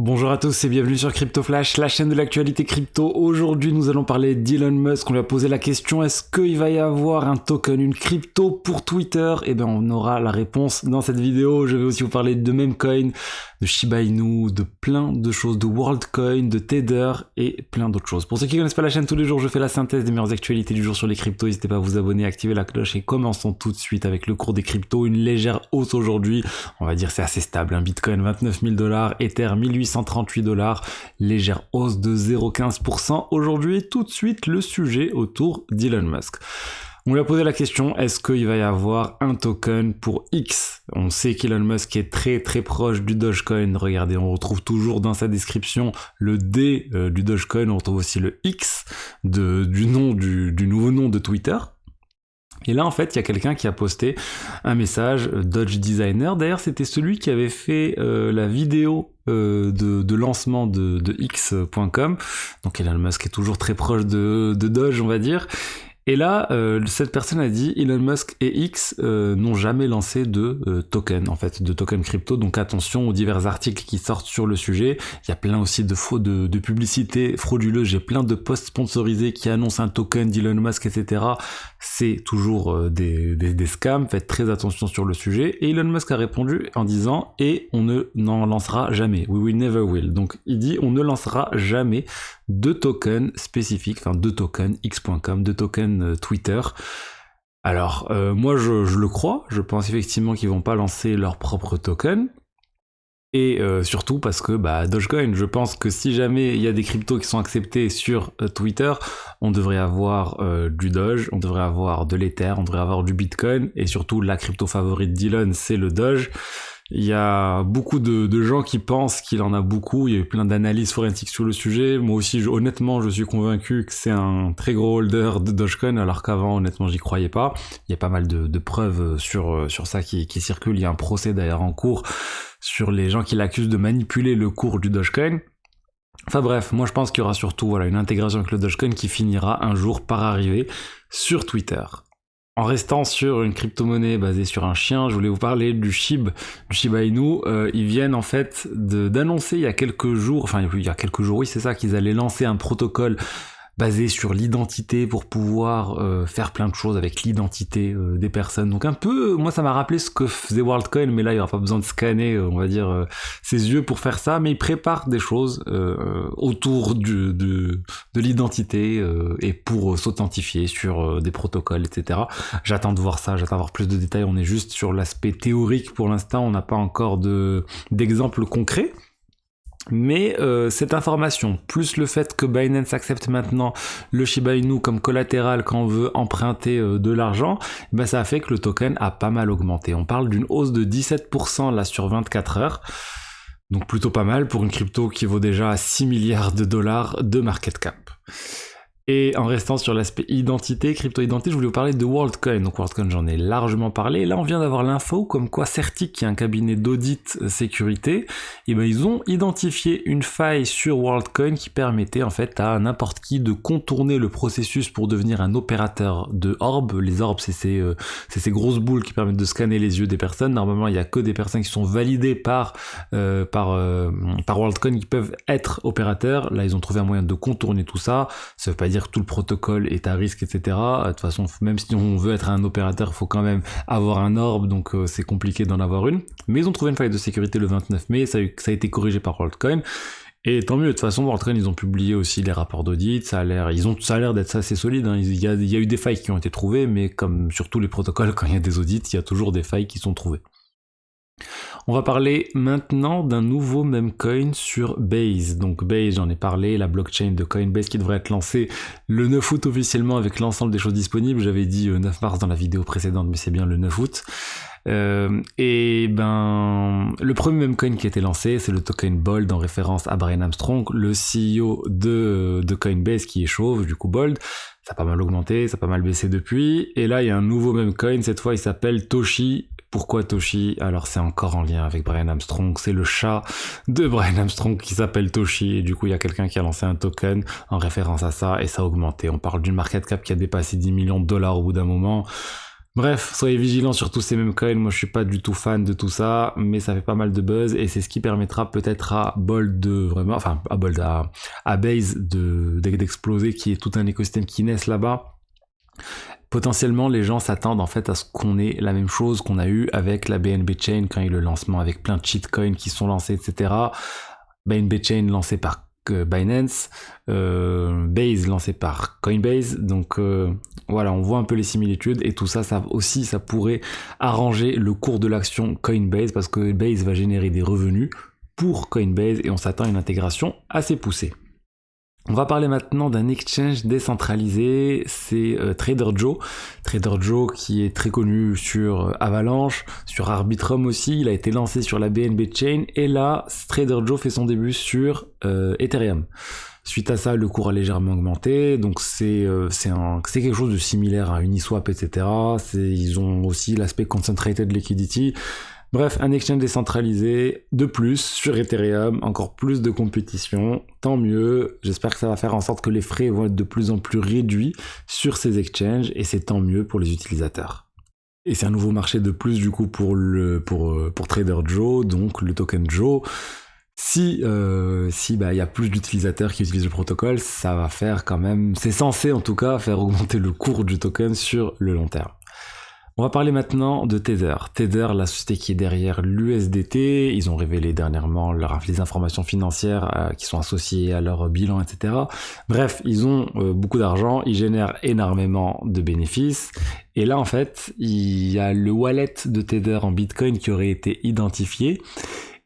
Bonjour à tous et bienvenue sur Crypto Flash, la chaîne de l'actualité crypto. Aujourd'hui, nous allons parler d'Elon Musk. On lui a posé la question, est-ce qu'il va y avoir un token, une crypto pour Twitter? Eh bien, on aura la réponse dans cette vidéo. Je vais aussi vous parler de Memecoin, de Shiba Inu, de plein de choses, de WorldCoin, de Tether et plein d'autres choses. Pour ceux qui ne connaissent pas la chaîne, tous les jours, je fais la synthèse des meilleures actualités du jour sur les cryptos. N'hésitez pas à vous abonner, à activer la cloche et commençons tout de suite avec le cours des cryptos. Une légère hausse aujourd'hui. On va dire c'est assez stable. Un Bitcoin 29 000 $, Ether 1838 $, légère hausse de 0,15% aujourd'hui. Tout de suite, le sujet autour d'Elon Musk. On lui a posé la question, est-ce qu'il va y avoir un token pour X? On sait qu'Elon Musk est très très proche du Dogecoin. Regardez, on retrouve toujours dans sa description le D du Dogecoin. On retrouve aussi le X du nouveau nom de Twitter. Et là, en fait, il y a quelqu'un qui a posté un message, Dodge Designer. D'ailleurs, c'était celui qui avait fait la vidéo de lancement de X.com. Donc Elon Musk est toujours très proche de Doge, on va dire. Et là, cette personne a dit Elon Musk et X n'ont jamais lancé de token, en fait, de token crypto. Donc attention aux divers articles qui sortent sur le sujet. Il y a plein aussi de publicités frauduleuses. J'ai plein de posts sponsorisés qui annoncent un token d'Elon Musk, etc. C'est toujours des scams. Faites très attention sur le sujet. Et Elon Musk a répondu en disant et on ne n'en lancera jamais. We will never will. Donc il dit on ne lancera jamais de tokens spécifiques, enfin de tokens X.com, de tokens Twitter. Alors moi je le crois, je pense effectivement qu'ils vont pas lancer leur propre token. Et surtout parce que Dogecoin, je pense que si jamais il y a des cryptos qui sont acceptés sur Twitter, on devrait avoir du Doge, on devrait avoir de l'Ether, on devrait avoir du Bitcoin, et surtout la crypto favorite d'Elon, c'est le Doge. Il y a beaucoup de gens qui pensent qu'il en a beaucoup, il y a eu plein d'analyses forensiques sur le sujet. Moi aussi, honnêtement, je suis convaincu que c'est un très gros holder de Dogecoin, alors qu'avant, honnêtement, j'y croyais pas. Il y a pas mal de preuves sur ça qui circulent. Il y a un procès d'ailleurs en cours sur les gens qui l'accusent de manipuler le cours du Dogecoin. Enfin bref, moi je pense qu'il y aura surtout une intégration avec le Dogecoin qui finira un jour par arriver sur Twitter. En restant sur une crypto-monnaie basée sur un chien, je voulais vous parler du Shiba Inu. Ils viennent en fait d'annoncer il y a quelques jours, oui c'est ça, qu'ils allaient lancer un protocole basé sur l'identité pour pouvoir faire plein de choses avec l'identité des personnes. Donc un peu, moi ça m'a rappelé ce que faisait WorldCoin, mais là il n'y aura pas besoin de scanner, on va dire, ses yeux pour faire ça, mais ils préparent des choses autour de l'identité et pour s'authentifier sur des protocoles, etc. J'attends de voir ça, j'attends de voir plus de détails, on est juste sur l'aspect théorique pour l'instant, on n'a pas encore d'exemples concrets. Mais cette information, plus le fait que Binance accepte maintenant le Shiba Inu comme collatéral quand on veut emprunter de l'argent, ça a fait que le token a pas mal augmenté. On parle d'une hausse de 17% là sur 24 heures. Donc plutôt pas mal pour une crypto qui vaut déjà 6 milliards de dollars de market cap. Et en restant sur l'aspect crypto-identité, je voulais vous parler de WorldCoin. Donc WorldCoin, j'en ai largement parlé. Et là, on vient d'avoir l'info comme quoi Certic, qui est un cabinet d'audit sécurité, ils ont identifié une faille sur WorldCoin qui permettait en fait à n'importe qui de contourner le processus pour devenir un opérateur de orbes. Les orbes, c'est ces grosses boules qui permettent de scanner les yeux des personnes. Normalement, il n'y a que des personnes qui sont validées par WorldCoin qui peuvent être opérateurs. Là, ils ont trouvé un moyen de contourner tout ça. Ça veut pas dire que tout le protocole est à risque, etc. De toute façon, même si on veut être un opérateur, il faut quand même avoir un orbe, donc c'est compliqué d'en avoir une. Mais ils ont trouvé une faille de sécurité le 29 mai, ça a été corrigé par WorldCoin. Et tant mieux, de toute façon, WorldCoin, ils ont publié aussi les rapports d'audit, ça a l'air d'être assez solide, hein. Il y a eu des failles qui ont été trouvées, mais comme sur tous les protocoles, quand il y a des audits, il y a toujours des failles qui sont trouvées. On va parler maintenant d'un nouveau memecoin sur Base. Donc Base, j'en ai parlé, la blockchain de Coinbase qui devrait être lancée le 9 août officiellement avec l'ensemble des choses disponibles. J'avais dit 9 mars dans la vidéo précédente, mais c'est bien le 9 août. Le premier memecoin qui a été lancé, c'est le token Bold en référence à Brian Armstrong, le CEO de Coinbase qui est chauve, du coup Bold. Ça a pas mal augmenté, ça a pas mal baissé depuis. Et là, il y a un nouveau memecoin, cette fois il s'appelle Toshi. Pourquoi Toshi? Alors c'est encore en lien avec Brian Armstrong, c'est le chat de Brian Armstrong qui s'appelle Toshi, et du coup il y a quelqu'un qui a lancé un token en référence à ça, et ça a augmenté. On parle d'une market cap qui a dépassé 10 millions de dollars au bout d'un moment. Bref, soyez vigilants sur tous ces mêmes coins, moi je suis pas du tout fan de tout ça, mais ça fait pas mal de buzz et c'est ce qui permettra peut-être à Bold de vraiment, enfin à Bold, à Base d'exploser, qui est tout un écosystème qui naisse là-bas. Potentiellement, les gens s'attendent en fait à ce qu'on ait la même chose qu'on a eu avec la BNB Chain quand il y a eu le lancement, avec plein de shitcoins qui sont lancés, etc. BNB Chain lancé par Binance, Base lancé par Coinbase, donc voilà, on voit un peu les similitudes et tout ça, ça pourrait arranger le cours de l'action Coinbase parce que Base va générer des revenus pour Coinbase et on s'attend à une intégration assez poussée. On va parler maintenant d'un exchange décentralisé, c'est TraderJoe. TraderJoe qui est très connu sur Avalanche, sur Arbitrum aussi, il a été lancé sur la BNB Chain et là, TraderJoe fait son début sur Ethereum. Suite à ça, le cours a légèrement augmenté, donc c'est quelque chose de similaire à Uniswap, etc. Ils ont aussi l'aspect concentrated liquidity. Bref, un exchange décentralisé de plus sur Ethereum, encore plus de compétition, tant mieux. J'espère que ça va faire en sorte que les frais vont être de plus en plus réduits sur ces exchanges et c'est tant mieux pour les utilisateurs. Et c'est un nouveau marché de plus du coup pour TraderJoe, donc le token Joe. Si y a plus d'utilisateurs qui utilisent le protocole, ça va faire quand même, c'est censé en tout cas faire augmenter le cours du token sur le long terme. On va parler maintenant de Tether. Tether, la société qui est derrière l'USDT, ils ont révélé dernièrement les informations financières qui sont associées à leur bilan, etc. Bref, ils ont beaucoup d'argent, ils génèrent énormément de bénéfices. Et là, en fait, il y a le wallet de Tether en Bitcoin qui aurait été identifié.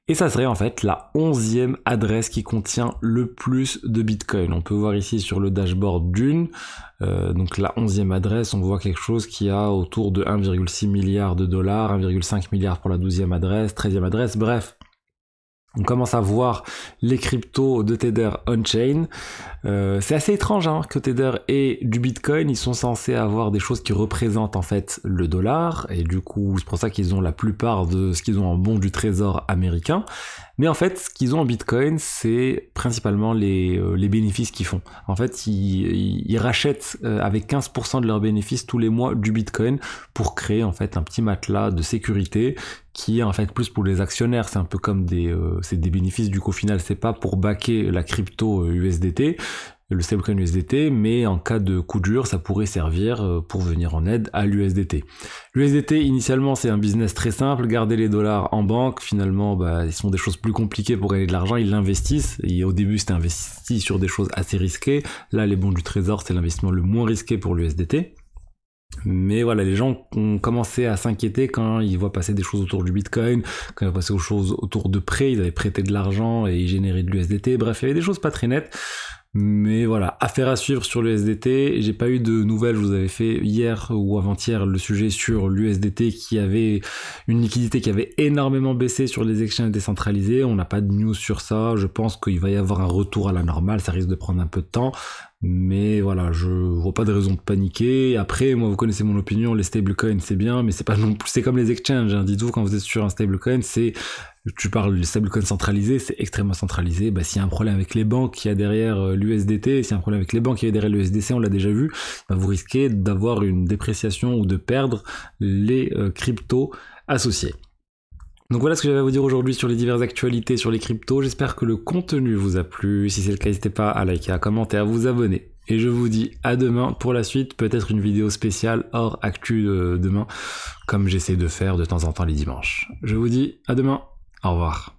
Et ça serait en fait la 11e adresse qui contient le plus de Bitcoin. On peut voir ici sur le dashboard d'une, donc la 11e adresse, on voit quelque chose qui a autour de 1,6 milliard de dollars, 1,5 milliard pour la 12e adresse, 13e adresse, bref. On commence à voir les cryptos de Tether on-chain. C'est assez étrange que Tether ait du Bitcoin. Ils sont censés avoir des choses qui représentent en fait le dollar. Et du coup, c'est pour ça qu'ils ont la plupart de ce qu'ils ont en bon du trésor américain. Mais en fait, ce qu'ils ont en Bitcoin, c'est principalement les bénéfices qu'ils font. En fait, ils rachètent avec 15% de leurs bénéfices tous les mois du Bitcoin pour créer en fait un petit matelas de sécurité qui est en fait plus pour les actionnaires. C'est un peu comme c'est des bénéfices, du coup au final c'est pas pour backer la crypto USDT, le stablecoin USDT, mais en cas de coup dur, ça pourrait servir pour venir en aide à l'USDT. L'USDT, initialement, c'est un business très simple, garder les dollars en banque, finalement, ils font des choses plus compliquées pour gagner de l'argent, ils l'investissent, et au début, c'était investi sur des choses assez risquées, là, les bons du trésor, c'est l'investissement le moins risqué pour l'USDT. Mais voilà, les gens ont commencé à s'inquiéter quand ils voient passer des choses autour du Bitcoin, quand ils voient passer des choses autour de prêts, ils avaient prêté de l'argent et ils généraient de l'USDT, bref, il y avait des choses pas très nettes. Mais voilà, affaire à suivre sur l'USDT. J'ai pas eu de nouvelles, je vous avais fait hier ou avant-hier le sujet sur l'USDT qui avait une liquidité qui avait énormément baissé sur les exchanges décentralisés. On n'a pas de news sur ça, je pense qu'il va y avoir un retour à la normale, ça risque de prendre un peu de temps. Mais voilà, je vois pas de raison de paniquer. Après, moi, vous connaissez mon opinion, les stablecoins c'est bien, mais c'est pas non plus, c'est comme les exchanges, dites-vous quand vous êtes sur un stablecoin, tu parles du stablecoin centralisé, c'est extrêmement centralisé. S'il y a un problème avec les banques qui y a derrière l'USDT, s'il y a un problème avec les banques qui y a derrière l'USDC, on l'a déjà vu, vous risquez d'avoir une dépréciation ou de perdre les cryptos associés. Donc voilà ce que j'avais à vous dire aujourd'hui sur les diverses actualités sur les cryptos. J'espère que le contenu vous a plu. Si c'est le cas, n'hésitez pas à liker, à commenter, à vous abonner. Et je vous dis à demain pour la suite, peut-être une vidéo spéciale hors actu demain, comme j'essaie de faire de temps en temps les dimanches. Je vous dis à demain. Au revoir.